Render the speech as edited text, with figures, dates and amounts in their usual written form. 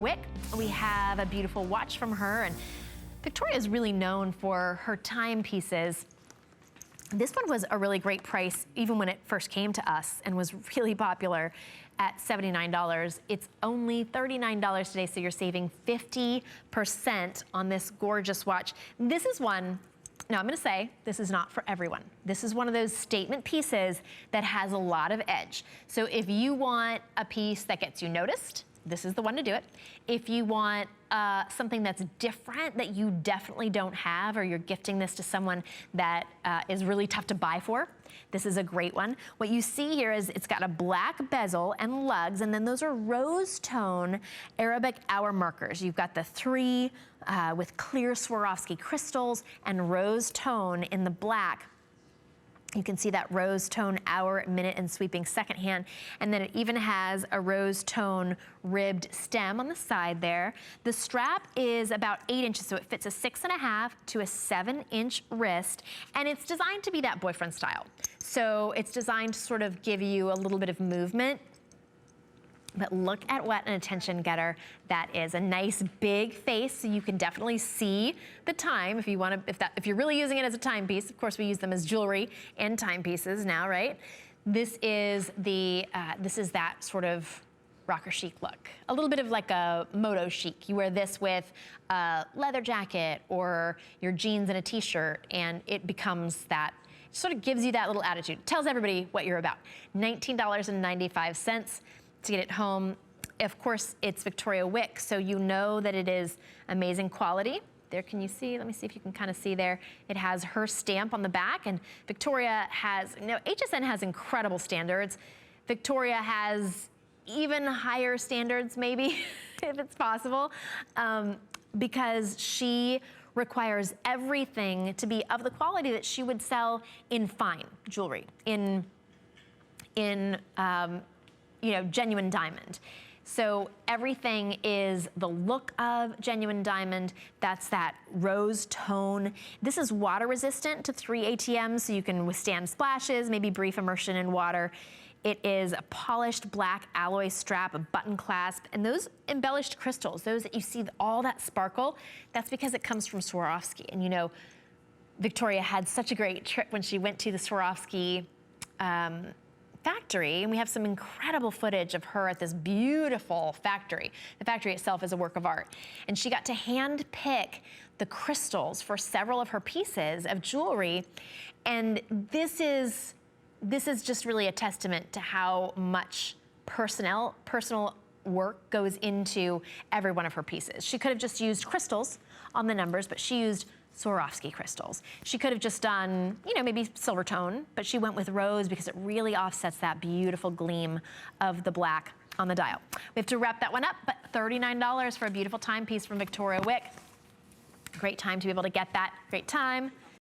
Wieck. We have a beautiful watch from her, and Victoria is really known for her timepieces. This one was a really great price even when it first came to us and was really popular at $79. It's only $39 today, so you're saving 50% on this gorgeous watch. This is one, now I'm gonna say, this is not for everyone. This is one of those statement pieces that has a lot of edge. So if you want a piece that gets you noticed, this is the one to do it. If you want something that's different that you definitely don't have, or you're gifting this to someone that is really tough to buy for, this is a great one. What you see here is it's got a black bezel and lugs, and then those are rose tone Arabic hour markers. You've got the three with clear Swarovski crystals and rose tone in the black. You can see that rose tone hour, minute, and sweeping second hand. And then it even has a rose tone ribbed stem on the side there. The strap is about 8 inches, so it fits a 6.5 to a 7-inch wrist. And it's designed to be that boyfriend style. So it's designed to sort of give you a little bit of movement. But look at what an attention getter that is. A nice big face, so you can definitely see the time if you want to, if you're really using it as a timepiece. Of course, we use them as jewelry and timepieces now, right? This is that sort of rocker chic look. A little bit of like a moto chic. You wear this with a leather jacket or your jeans and a t-shirt, and it becomes that, sort of gives you that little attitude. Tells everybody what you're about. $19.95. to get it home. Of course, it's Victoria Wieck, so you know that it is amazing quality. There, can you see? Let me see if you can kind of see there. It has her stamp on the back, and Victoria has, you know, HSN has incredible standards. Victoria has even higher standards, maybe, if it's possible, because she requires everything to be of the quality that she would sell in fine jewelry, in you know, genuine diamond. So everything is the look of genuine diamond. That's that rose tone. This is water resistant to 3 ATM, so you can withstand splashes, maybe brief immersion in water. It is a polished black alloy strap, a button clasp, and those embellished crystals, those that you see all that sparkle, that's because it comes from Swarovski. And you know, Victoria had such a great trip when she went to the Swarovski factory, and we have some incredible footage of her at this beautiful factory. The factory itself is a work of art. And she got to hand pick the crystals for several of her pieces of jewelry. And this is just really a testament to how much personal work goes into every one of her pieces. She could have just used crystals on the numbers, but she used Swarovski crystals. She could have just done, you know, maybe silver tone, but she went with rose because it really offsets that beautiful gleam of the black on the dial. We have to wrap that one up, but $39 for a beautiful timepiece from Victoria Wieck. Great time to be able to get that. Great time.